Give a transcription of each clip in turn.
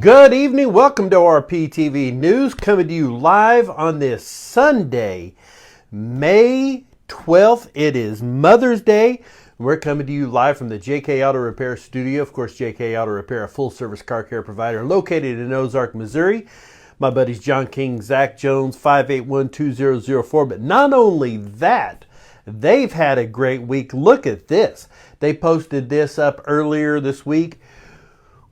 Good evening. Welcome to RPTV News, coming to you live on this Sunday, May 12th. It is Mother's Day. We're coming to you live from the JK Auto Repair studio. Of course, JK Auto Repair, a full-service car care provider located in Ozark, Missouri. My buddies John King, Zach Jones, 581-2004. But not only that, they've had a great week. Look at this. They posted this up earlier this week.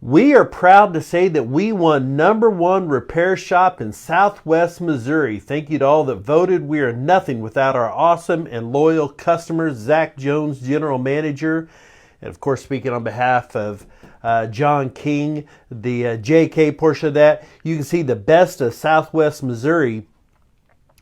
We are proud to say that we won #1 repair shop in Southwest Missouri. Thank you to all that voted. We are nothing without our awesome and loyal customers. Zach Jones, General Manager, and of course speaking on behalf of John King, the JK portion of that. You can see the best of Southwest Missouri.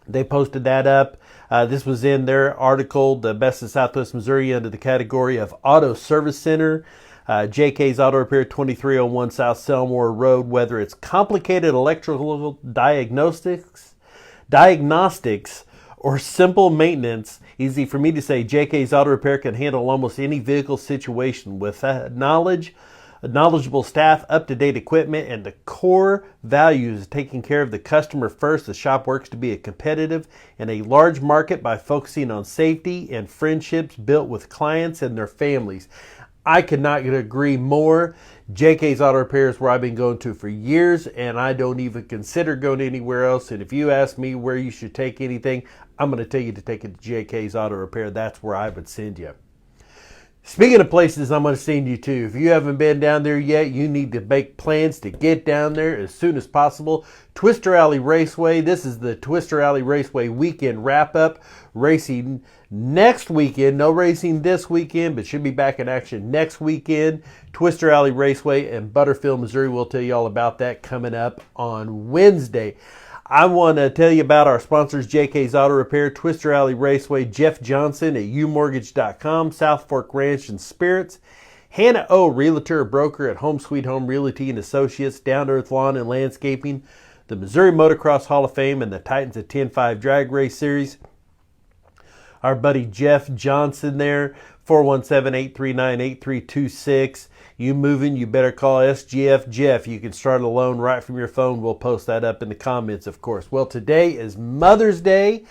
They posted that up. This was in their article, the best of Southwest Missouri, under the category of Auto Service Center. JK's Auto Repair, 2301 South Selmore Road. Whether it's complicated electrical diagnostics, or simple maintenance, easy for me to say, JK's Auto Repair can handle almost any vehicle situation with knowledgeable staff, up-to-date equipment, and the core values of taking care of the customer first. The shop works to be a competitive in a large market by focusing on safety and friendships built with clients and their families. I could not agree more. JK's Auto Repair is where I've been going to for years, and I don't even consider going anywhere else. And if you ask me where you should take anything, I'm going to tell you to take it to JK's Auto Repair. That's where I would send you. Speaking of places I'm going to send you to, if you haven't been down there yet, you need to make plans to get down there as soon as possible. Twister Alley Raceway. This is the Twister Alley Raceway weekend wrap-up. Racing next weekend. No racing this weekend, but should be back in action next weekend. Twister Alley Raceway in Butterfield, Missouri. We'll tell you all about that coming up on Wednesday. I want to tell you about our sponsors, JK's Auto Repair, Twister Alley Raceway, Jeff Johnson at umortgage.com, South Fork Ranch and Spirits, Hannah O, Realtor, Broker at Home Sweet Home Realty and Associates, Down to Earth Lawn and Landscaping, the Missouri Motocross Hall of Fame, and the Titans of 10-5 Drag Race Series. Our buddy Jeff Johnson there, 417-839-8326. You moving, you better call SGF Jeff. You can start a loan right from your phone. We'll post that up in the comments, of course. Well, today is Mother's Day.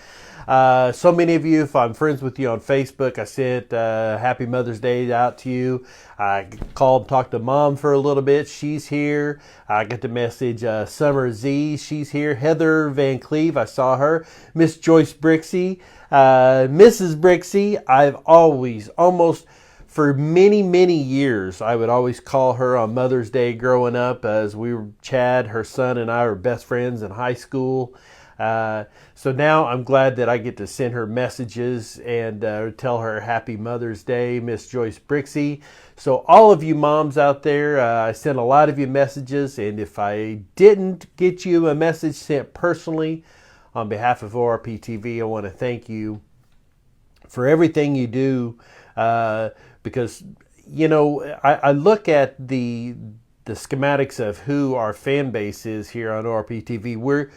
So many of you, if I'm friends with you on Facebook, I sent Happy Mother's Day out to you. I called, talked to Mom for a little bit. She's here. I got the message, Summer Z, she's here. Heather Van Cleve, I saw her. Miss Joyce Brixey, Mrs. Brixey, I've almost, for many, many years, I would always call her on Mother's Day growing up, as Chad, her son, and I were best friends in high school. So now I'm glad that I get to send her messages and tell her Happy Mother's Day, Miss Joyce Brixey. So all of you moms out there, I sent a lot of you messages, and if I didn't get you a message sent personally, on behalf of ORPTV, I want to thank you for everything you do, because, you know, I look at the schematics of who our fan base is here on ORPTV. We're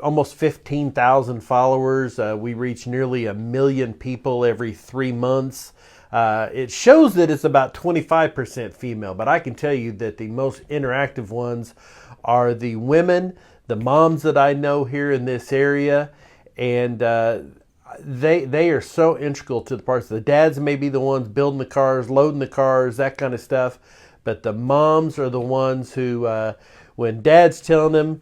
almost 15,000 followers. We reach nearly 1 million people every 3 months. It shows that it's about 25% female, but I can tell you that the most interactive ones are the women, the moms that I know here in this area, and they are so integral to the parts. The dads may be the ones building the cars, loading the cars, that kind of stuff, but the moms are the ones who, when dad's telling them,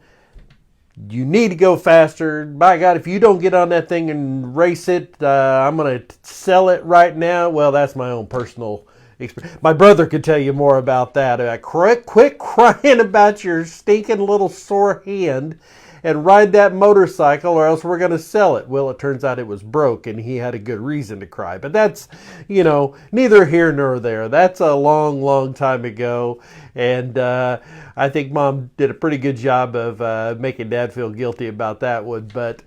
you need to go faster, by God, if you don't get on that thing and race it, I'm going to sell it right now. Well, that's my own personal experience. My brother could tell you more about that. Quit crying about your stinking little sore hand and ride that motorcycle, or else we're going to sell it. Well, it turns out it was broke, and he had a good reason to cry. But that's, you know, neither here nor there. That's a long, long time ago. And I think Mom did a pretty good job of making Dad feel guilty about that one. But,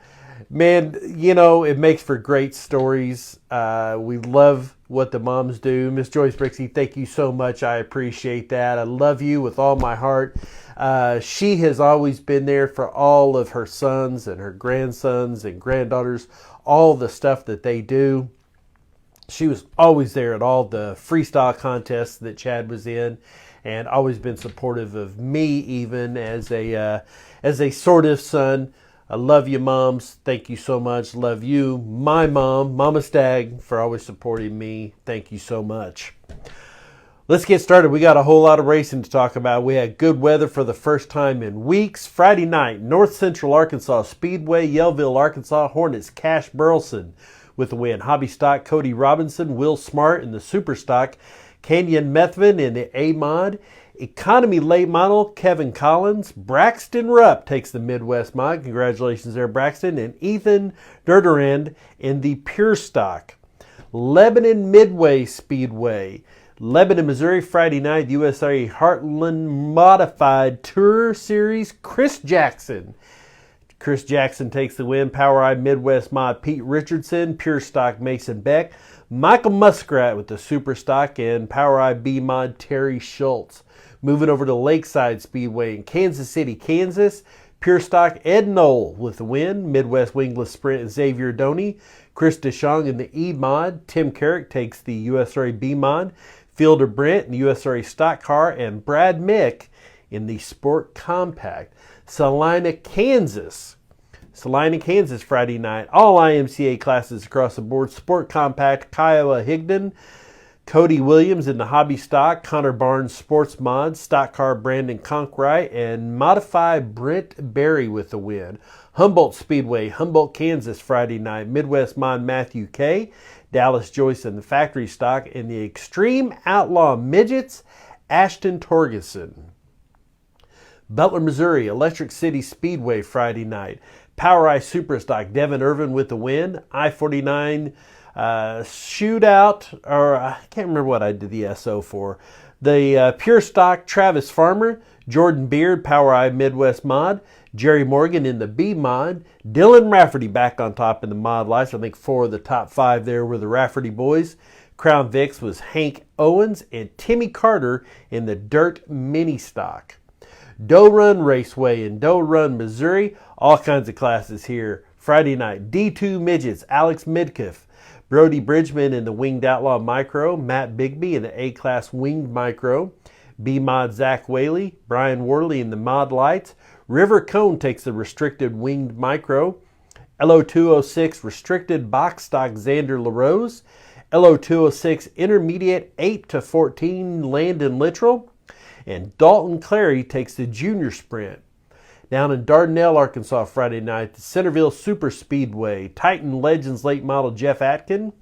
man, you know, it makes for great stories. We love what the moms do. Miss Joyce Brixey, thank you so much. I appreciate that. I love you with all my heart. She has always been there for all of her sons and her grandsons and granddaughters, all the stuff that they do. She was always there at all the freestyle contests that Chad was in. and always been supportive of me, even as a sort of son. I love you, moms. Thank you so much. Love you, my mom, Mama Stag, for always supporting me. Thank you so much. Let's get started. We got a whole lot of racing to talk about. We had good weather for the first time in weeks. Friday night, North Central Arkansas Speedway, Yellville, Arkansas, Hornets, Cash Burleson with the win. Hobby Stock, Cody Robinson, Will Smart in the Super Stock, Kenyon Methvin in the A-Mod, Economy Late Model, Kevin Collins, Braxton Rupp takes the Midwest Mod. Congratulations there, Braxton. And Ethan Durderand in the Pure Stock. Lebanon Midway Speedway, Lebanon, Missouri, Friday night, USA Heartland Modified Tour Series, Chris Jackson. Chris Jackson takes the win. POWRi Midwest Mod, Pete Richardson, Pure Stock, Mason Beck. Michael Muskrat with the Super Stock, and POWRi B Mod, Terry Schultz. Moving over to Lakeside Speedway in Kansas City, Kansas. Pure Stock, Ed Knoll with the win. Midwest Wingless Sprint, Xavier Doney. Chris DeShong in the E Mod. Tim Carrick takes the USRA B Mod. Fielder Brent in the USRA Stock Car, and Brad Mick in the Sport Compact. Salina, Kansas, Friday night. All IMCA classes across the board. Sport Compact, Kiowa Higdon. Cody Williams in the Hobby Stock. Connor Barnes Sports Mod. Stock Car, Brandon Conkright. And Modified Brent Berry with the win. Humboldt Speedway, Humboldt, Kansas, Friday night. Midwest Mod, Matthew K. Dallas Joyce in the Factory Stock. In the Extreme Outlaw Midgets, Ashton Torgerson. Butler, Missouri, Electric City Speedway, Friday night. POWRi Super Stock, Devin Irvin with the win. I-49 shootout, or I can't remember what I did the SO for. The Pure Stock, Travis Farmer. Jordan Beard, POWRi Midwest Mod. Jerry Morgan in the B Mod. Dylan Rafferty back on top in the Mod Lights. I think 4 of the top 5 there were the Rafferty boys. Crown Vics was Hank Owens and Timmy Carter in the Dirt Mini Stock. Doe Run Raceway in Doe Run, Missouri. All kinds of classes here. Friday night, D2 Midgets, Alex Midkiff. Brody Bridgman in the Winged Outlaw Micro. Matt Bigby in the A-Class Winged Micro. B-Mod Zach Whaley. Brian Worley in the Mod Lights. River Cone takes the Restricted Winged Micro. LO206 Restricted Box Stock Xander LaRose. LO206 Intermediate 8-14 Landon Littrell. And Dalton Clary takes the Junior Sprint. Down in Dardanelle, Arkansas, Friday night, the Centerville Super Speedway. Titan Legends Late Model Jeff Atkin.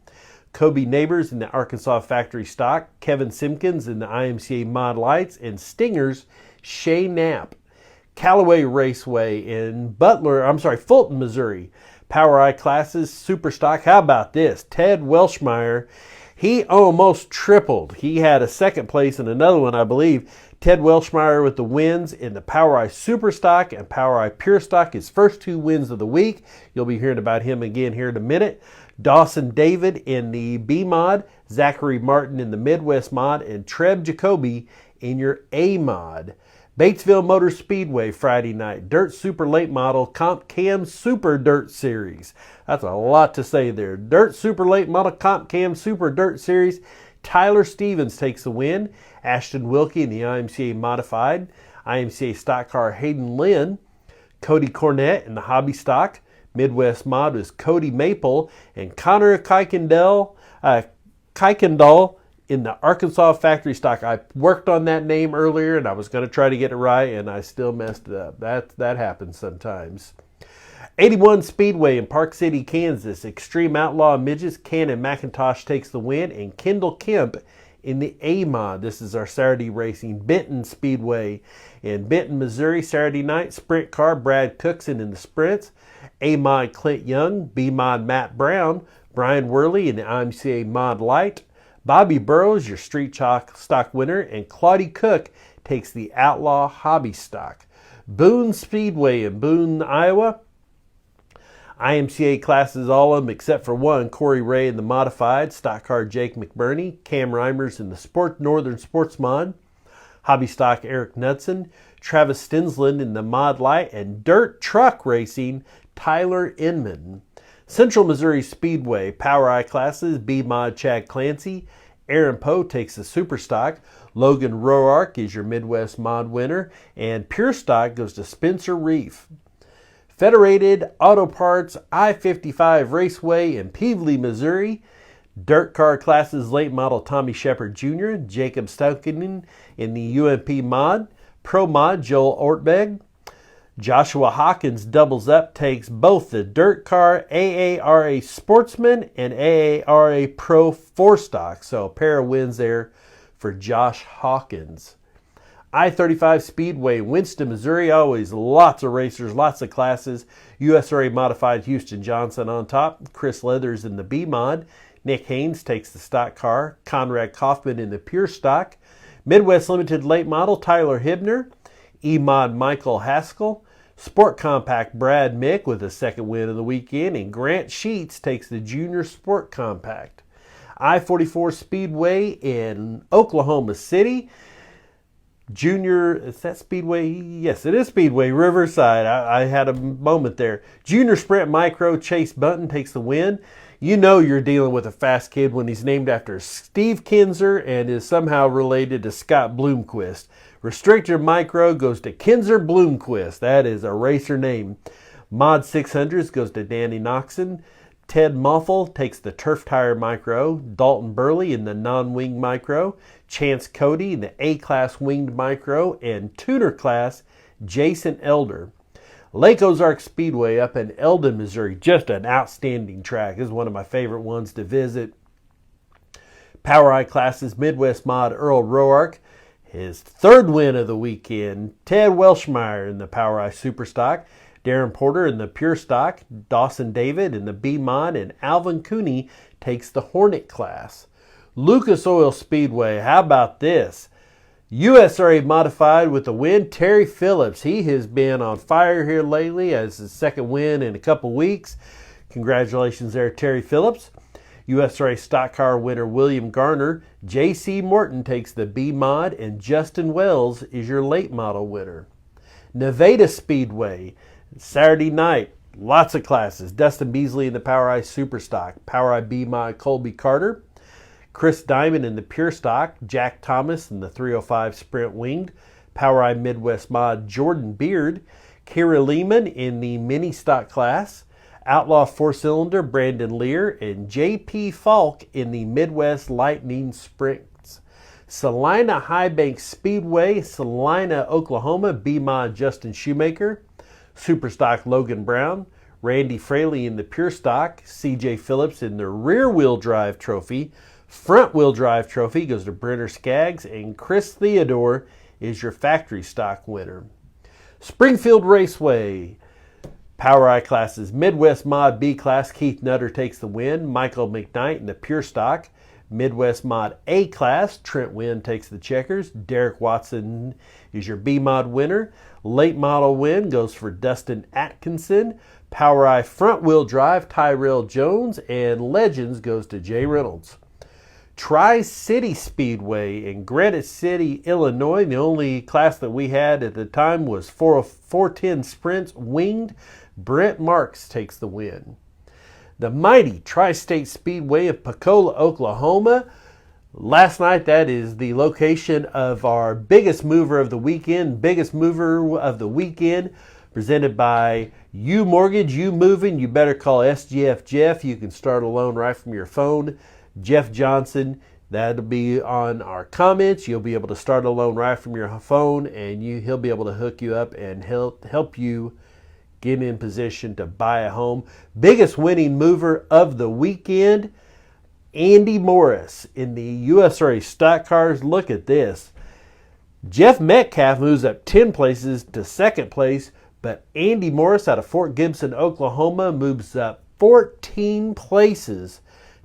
Kobe Neighbors in the Arkansas Factory Stock. Kevin Simpkins in the IMCA Mod Lights. And Stingers Shay Knapp. Callaway Raceway in Fulton, Missouri. POWRi classes, Super Stock. How about this? Ted Welshmeyer, he almost tripled. He had a second place in another one, I believe. Ted Welshmeyer with the wins in the POWRi Super Stock and POWRi Pure Stock. His first 2 wins of the week. You'll be hearing about him again here in a minute. Dawson David in the B Mod. Zachary Martin in the Midwest Mod. And Treb Jacoby in your A Mod. Batesville Motor Speedway, Friday night. Dirt Super Late Model Comp Cam Super Dirt Series. That's a lot to say there. Dirt Super Late Model Comp Cam Super Dirt Series. Tyler Stevens takes the win. Ashton Wilkie in the IMCA Modified. IMCA Stock Car Hayden Lynn. Cody Cornett in the Hobby Stock. Midwest Mod was Cody Maple. And Connor Kuykendall in the Arkansas Factory Stock. I worked on that name earlier, and I was going to try to get it right, and I still messed it up. That happens sometimes. 81 Speedway in Park City, Kansas. Extreme Outlaw Midgets. Cannon McIntosh takes the win, and Kendall Kemp in the A-Mod. This is our Saturday racing. Benton Speedway in Benton, Missouri. Saturday night, Sprint Car. Brad Cookson in the Sprints. A-Mod Clint Young. B-Mod Matt Brown. Brian Worley in the IMCA Mod Light. Bobby Burrows, your Street Stock winner, and Claudie Cook takes the Outlaw Hobby Stock. Boone Speedway in Boone, Iowa. IMCA classes, all of them except for one. Corey Ray in the Modified. Stock Car Jake McBurney. Cam Reimers in the Northern Sports Mod. Hobby Stock Eric Knudsen. Travis Stinsland in the Mod Light. And Dirt Truck Racing, Tyler Inman. Central Missouri Speedway, POWRi classes, B-Mod Chad Clancy. Aaron Poe takes the Super Stock. Logan Roark is your Midwest Mod winner, and Pure Stock goes to Spencer Reef. Federated Auto Parts I-55 Raceway in Pevely, Missouri. Dirt car classes late model Tommy Shepard Jr., Jacob Stoukinen in the UMP Mod. Pro Mod Joel Ortberg. Joshua Hawkins doubles up, takes both the Dirt Car AARA Sportsman and AARA Pro 4-Stock. So a pair of wins there for Josh Hawkins. I-35 Speedway, Winston, Missouri. Always lots of racers, lots of classes. USRA Modified Houston Johnson on top. Chris Leathers in the B Mod. Nick Haynes takes the stock car. Conrad Kaufman in the Pure Stock. Midwest Limited Late Model, Tyler Hibner. E-Mod Michael Haskell. Sport Compact Brad Mick with the second win of the weekend. And Grant Sheets takes the Junior Sport Compact. I-44 Speedway in Oklahoma City. Junior, is that Speedway? Yes, it is Speedway, Riverside. I had a moment there. Junior Sprint Micro, Chase Bunton takes the win. You know you're dealing with a fast kid when he's named after Steve Kinzer and is somehow related to Scott Bloomquist. Restricted Micro goes to Kinzer Bloomquist. That is a racer name. Mod 600s goes to Danny Noxon. Ted Moffel takes the Turf Tire Micro. Dalton Burley in the non-winged Micro. Chance Cody in the A-Class Winged Micro. And Tuner Class, Jason Elder. Lake Ozark Speedway up in Eldon, Missouri. Just an outstanding track. This is one of my favorite ones to visit. Power I Classes Midwest Mod Earl Roark. His third win of the weekend. Ted Welshmeyer in the Power I Superstock. Darren Porter in the Pure Stock. Dawson David in the B Mod. And Alvin Cooney takes the Hornet class. Lucas Oil Speedway. How about this? USRA Modified with the win. Terry Phillips. He has been on fire here lately as his second win in a couple weeks. Congratulations there, Terry Phillips. USRA Stock Car winner William Garner. J.C. Morton takes the B Mod, and Justin Wells is your late model winner. Nevada Speedway. Saturday night. Lots of classes. Dustin Beasley in the Power I Superstock. Power I B Mod Colby Carter. Chris Diamond in the Pure Stock. Jack Thomas in the 305 Sprint Winged. Power I Midwest Mod Jordan Beard. Kira Lehman in the Mini Stock class. Outlaw 4-Cylinder Brandon Lear. And J.P. Falk in the Midwest Lightning Sprints. Salina High Bank Speedway, Salina, Oklahoma. B Mod Justin Shoemaker. Superstock Logan Brown. Randy Fraley in the Pure Stock. C.J. Phillips in the Rear Wheel Drive Trophy. Front Wheel Drive Trophy goes to Brenner Skaggs, and Chris Theodore is your Factory Stock winner. Springfield Raceway. Power I Classes Midwest Mod B Class, Keith Nutter takes the win. Michael McKnight in the Pure Stock. Midwest Mod A Class, Trent Wynn takes the checkers. Derek Watson is your B Mod winner. Late model win goes for Dustin Atkinson. Power I Front Wheel Drive, Tyrell Jones. And Legends goes to Jay Reynolds. Tri-City Speedway in Granite City, Illinois. The only class that we had at the time was 410 Sprints Winged. Brent Marks takes the win. The mighty Tri-State Speedway of Pecola, Oklahoma. Last night, that is the location of our biggest mover of the weekend. Biggest mover of the weekend presented by U Mortgage. You moving, you better call SGF Jeff. You can start a loan right from your phone. Jeff Johnson, that'll be on our comments. You'll be able to start a loan right from your phone, and he'll be able to hook you up and help you get in position to buy a home. Biggest winning mover of the weekend, Andy Morris in the USRA Stock Cars. Look at this. Jeff Metcalf moves up 10 places to second place, but Andy Morris out of Fort Gibson, Oklahoma moves up 14 places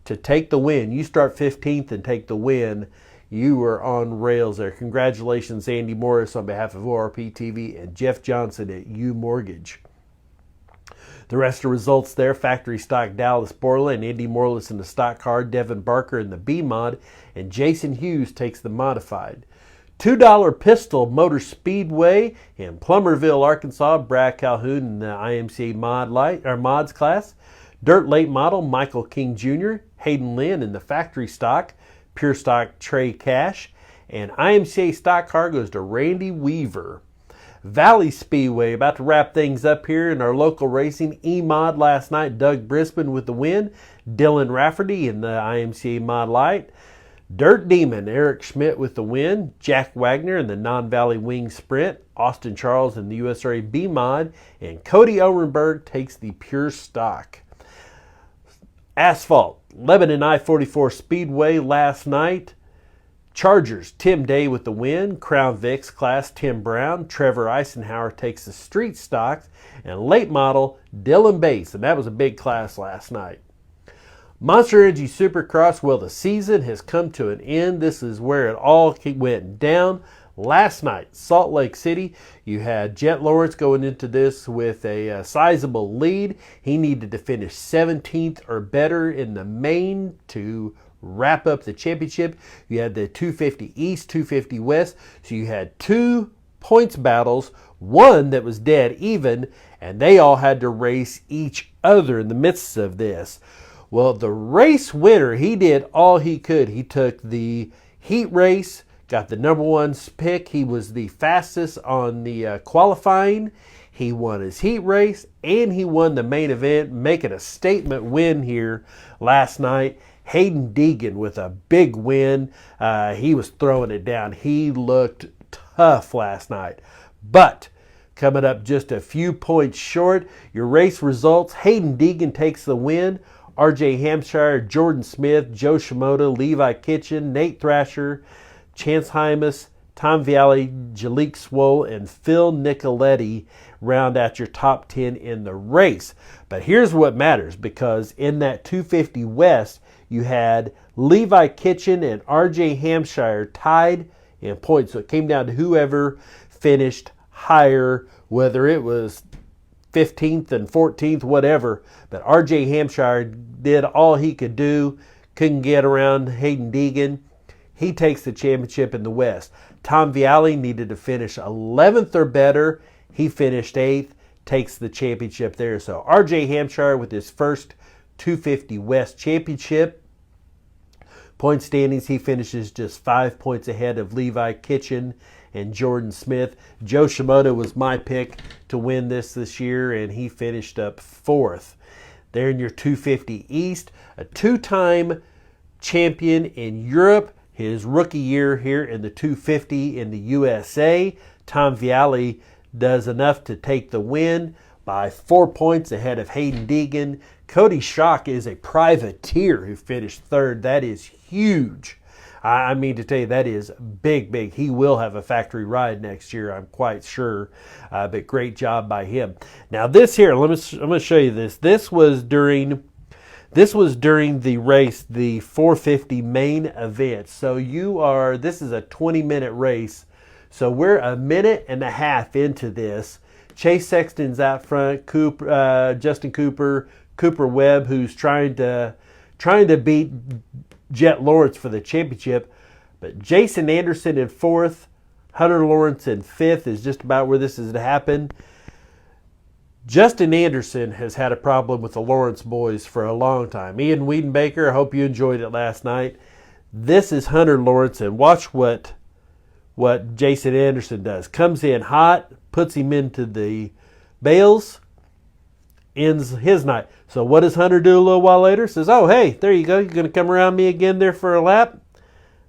to take the win. You start 15th and take the win. You were on rails there. Congratulations, Andy Morris, on behalf of ORP TV and Jeff Johnson at U Mortgage. The rest of the results there: Factory Stock Dallas Borla and Andy Morris in the stock car, Devin Barker in the B Mod, and Jason Hughes takes the modified. $2 Pistol Motor Speedway in Plummerville, Arkansas. Brad Calhoun in the IMCA Mods class. Dirt Late Model Michael King Jr., Hayden Lynn in the Factory Stock, Pure Stock Trey Cash, And IMCA stock car goes to Randy Weaver. Valley Speedway about to wrap things up here in our local racing. E-Mod last night, Doug Brisbane with the win. Dylan Rafferty in the IMCA Mod Light. Dirt Demon, Eric Schmidt with the win. Jack Wagner in the Non-Valley Wing Sprint. Austin Charles in the USRA B-Mod. And Cody Orenberg takes the Pure Stock. Asphalt, Lebanon I-44 Speedway last night. Chargers, Tim Day with the win. Crown Vics class, Tim Brown. Trevor Eisenhower takes the Street Stocks. And late model, Dylan Bates. And that was a big class last night. Monster Energy Supercross, well, the season has come to an end. This is where it all went down. Last night, Salt Lake City, you had Jet Lawrence going into this with a sizable lead. He needed to finish 17th or better in the main to wrap up the championship. You had the 250 East, 250 West, so you had 2 points battles, one that was dead even, and they all had to race each other in the midst of this. Well, the race winner, he did all he could. He took the heat race, got the number 1 pick. He was the fastest on the qualifying. He won his heat race, and he won the main event, making a statement win here last night. Hayden Deegan with a big win. He was throwing it down. He looked tough last night. But coming up just a few points short, your race results, Hayden Deegan takes the win. RJ Hampshire, Jordan Smith, Joe Shimoda, Levi Kitchen, Nate Thrasher, Chance Hymas, Tom Vialli, Jalik Swoll, and Phil Nicoletti round out your top 10 in the race. But here's what matters, because in that 250 West, you had Levi Kitchen and RJ Hampshire tied in points. So it came down to whoever finished higher, whether it was 15th and 14th, whatever. But RJ Hampshire did all he could do, couldn't get around Hayden Deegan. He takes the championship in the West. Tom Vialli needed to finish 11th or better. He finished 8th, takes the championship there. So RJ Hampshire with his first 250 West championship. Point standings, he finishes just 5 points ahead of Levi Kitchen and Jordan Smith. Joe Shimoda was my pick to win this year, and he finished up 4th. There in your 250 East, a 2-time champion in Europe. His rookie year here in the 250 in the USA. Tom Vialli does enough to take the win by 4 points ahead of Hayden Deegan. Cody Schock is a privateer who finished 3rd. That is huge. I mean to tell you, that is big, big. He will have a factory ride next year, I'm quite sure. But great job by him. Now this here, I'm going to show you this. This was during the race, the 450 main event. So this is a 20-minute race. So we're a minute and a half into this. Chase Sexton's out front, Justin Cooper, Cooper Webb, who's trying to beat Jet Lawrence for the championship. But Jason Anderson in 4th, Hunter Lawrence in 5th is just about where this is to happen. Justin Anderson has had a problem with the Lawrence boys for a long time. Ian Wiedenbaker, I hope you enjoyed it last night. This is Hunter Lawrence, and watch what Jason Anderson does. Comes in hot, puts him into the bales, ends his night. So what does Hunter do a little while later? Says, oh, hey, there you go. You're going to come around me again there for a lap?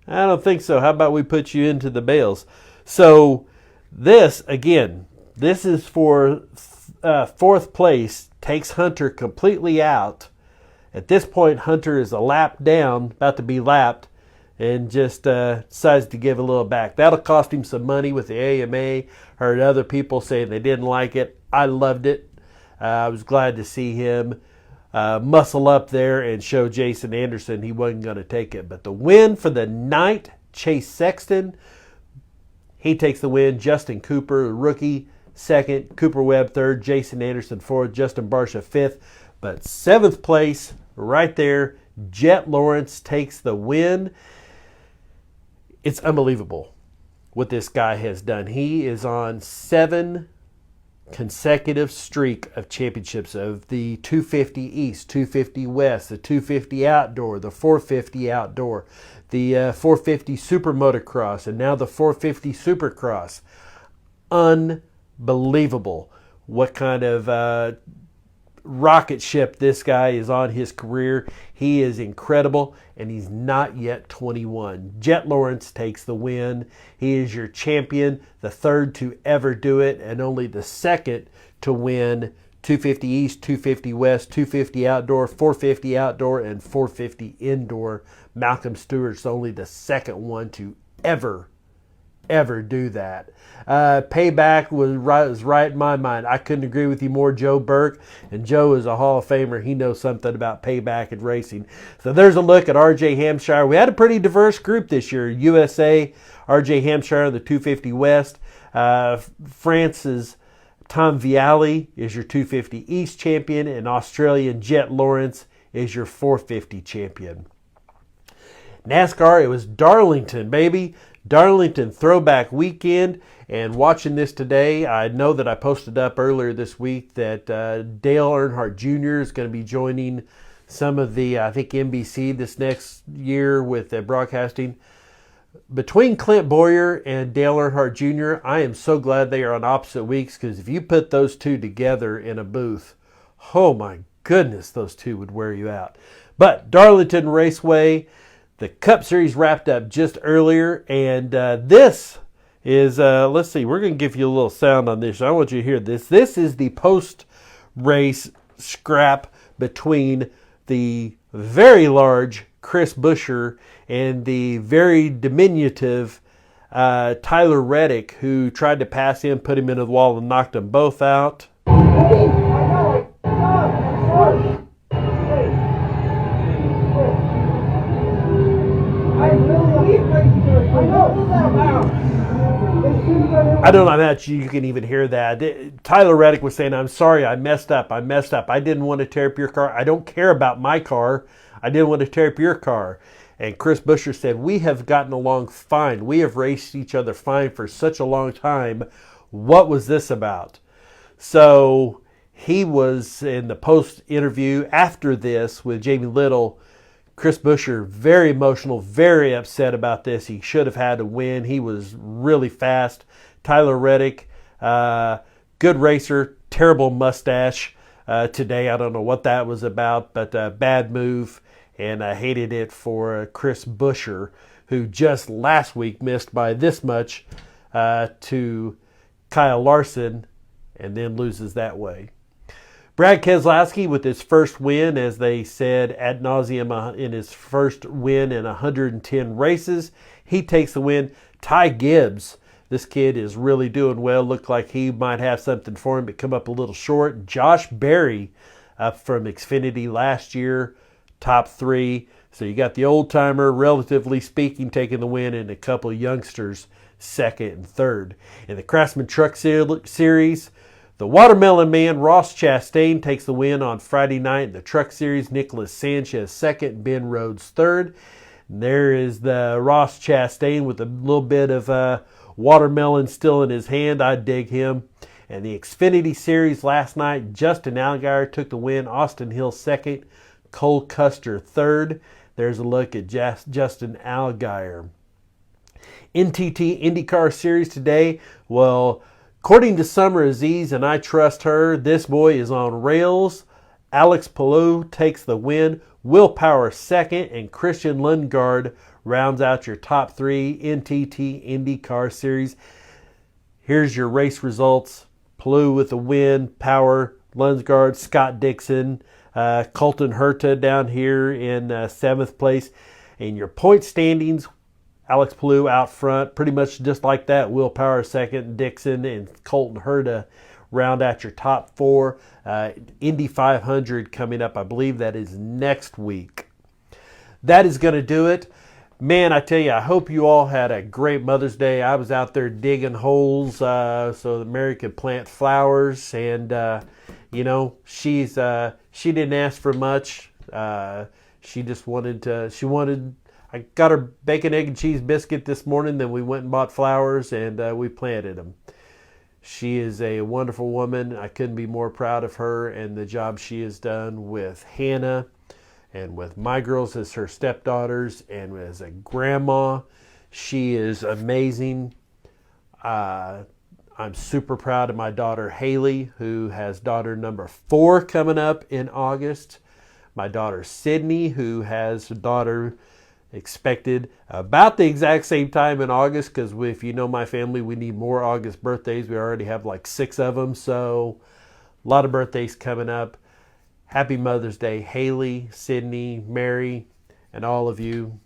I don't think so. How about we put you into the bales? So this, again, this is for 4th place. Takes Hunter completely out. At this point, Hunter is a lap down, about to be lapped, and just decides to give a little back. That'll cost him some money with the AMA. Heard other people saying they didn't like it. I loved it. I was glad to see him muscle up there and show Jason Anderson he wasn't going to take it. But the win for the night, Chase Sexton, he takes the win. Justin Cooper, rookie, 2nd. Cooper Webb 3rd. Jason Anderson 4th. Justin Barsha 5th. But 7th place right there, Jet Lawrence takes the win. It's unbelievable what this guy has done. He is on 7 consecutive streak of championships of the 250 East, 250 West, the 250 Outdoor, the 450 Outdoor, the 450 Super Motocross, and now the 450 Supercross. Unbelievable what kind of rocket ship this guy is on his career. He is incredible, and he's not yet 21. Jet Lawrence takes the win. He is your champion, the third to ever do it, and only the second to win 250 East, 250 West, 250 Outdoor, 450 Outdoor, and 450 Indoor. Malcolm Stewart's only the second one to ever do that. Payback was right in my mind. I couldn't agree with you more, Joe Burke. And Joe is a Hall of Famer. He knows something about payback and racing. So there's a look at R.J. Hampshire. We had a pretty diverse group this year. USA, R.J. Hampshire, the 250 West. France's Tom Vialli is your 250 East champion, and Australian Jet Lawrence is your 450 champion. NASCAR, it was Darlington, baby. Darlington Throwback Weekend. And watching this today, I know that I posted up earlier this week that Dale Earnhardt Jr. is going to be joining some of the, I think, NBC this next year with broadcasting. Between Clint Boyer and Dale Earnhardt Jr., I am so glad they are on opposite weeks, because if you put those two together in a booth, oh my goodness, those two would wear you out. But Darlington Raceway, the Cup Series wrapped up just earlier, and this is, let's see, we're going to give you a little sound on this. I want you to hear this. This is the post-race scrap between the very large Chris Buescher and the very diminutive Tyler Reddick, who tried to pass him, put him into the wall, and knocked them both out. I don't know how much you can even hear that. Tyler Reddick was saying, I'm sorry, I messed up. I didn't want to tear up your car. I don't care about my car. I didn't want to tear up your car. And Chris Buescher said, we have gotten along fine. We have raced each other fine for such a long time. What was this about? So he was in the post interview after this with Jamie Little. Chris Buescher, very emotional, very upset about this. He should have had to win. He was really fast. Tyler Reddick, good racer, terrible mustache today. I don't know what that was about, but bad move, and I hated it for Chris Buescher, who just last week missed by this much to Kyle Larson, and then loses that way. Brad Keselowski with his first win, as they said ad nauseum, in his first win in 110 races. He takes the win. Ty Gibbs, this kid is really doing well. Looked like he might have something for him, but come up a little short. Josh Berry up from Xfinity last year, top 3. So you got the old timer, relatively speaking, taking the win, and a couple of youngsters second and third. In the Craftsman Truck Series, the Watermelon Man, Ross Chastain, takes the win on Friday night in the Truck Series. Nicholas Sanchez second, Ben Rhodes third. And there is the Ross Chastain with a little bit of watermelon still in his hand. I dig him. And the Xfinity Series last night, Justin Allgaier took the win. Austin Hill second, Cole Custer third. There's a look at Justin Allgaier. NTT IndyCar Series today, well, according to Summer Aziz, and I trust her, this boy is on rails. Alex Palou takes the win. Will Power second, and Christian Lundgaard rounds out your top 3 NTT IndyCar Series. Here's your race results. Palou with the win, Power, Lundgaard, Scott Dixon, Colton Herta down here in 7th place. And your point standings, Alex Palou out front, pretty much just like that. Will Power second, Dixon and Colton Herta round out your top 4. Indy 500 coming up. I believe that is next week. That is going to do it. Man, I tell you, I hope you all had a great Mother's Day. I was out there digging holes so that Mary could plant flowers. And, you know, she didn't ask for much. She just wanted, I got her bacon, egg, and cheese biscuit this morning. Then we went and bought flowers, and we planted them. She is a wonderful woman. I couldn't be more proud of her and the job she has done with Hannah and with my girls as her stepdaughters and as a grandma. She is amazing. I'm super proud of my daughter Haley, who has daughter number 4 coming up in August. My daughter Sydney, who has a daughter expected about the exact same time in August, because if you know my family, we need more August birthdays. We already have like 6 of them, so a lot of birthdays coming up. Happy Mother's Day, Haley, Sydney, Mary, and all of you.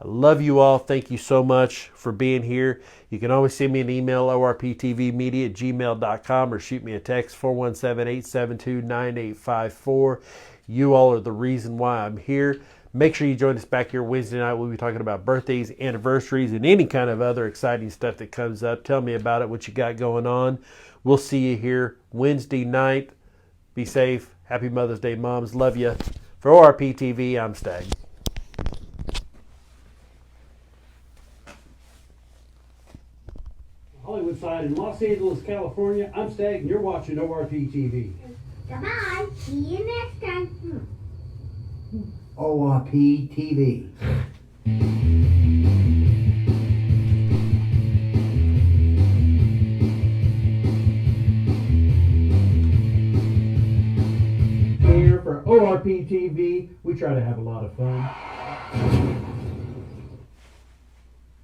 I love you all. Thank you so much for being here. You can always send me an email, orptvmedia@gmail.com, or shoot me a text, 417-872-9854. You all are the reason why I'm here. Make sure you join us back here Wednesday night. We'll be talking about birthdays, anniversaries, and any kind of other exciting stuff that comes up. Tell me about it, what you got going on. We'll see you here Wednesday night. Be safe. Happy Mother's Day, moms. Love you. For ORP TV, I'm Stag. Hollywood side in Los Angeles, California. I'm Stag, and you're watching ORP TV. Bye-bye. See you next time. ORP TV. Here for ORP TV, we try to have a lot of fun.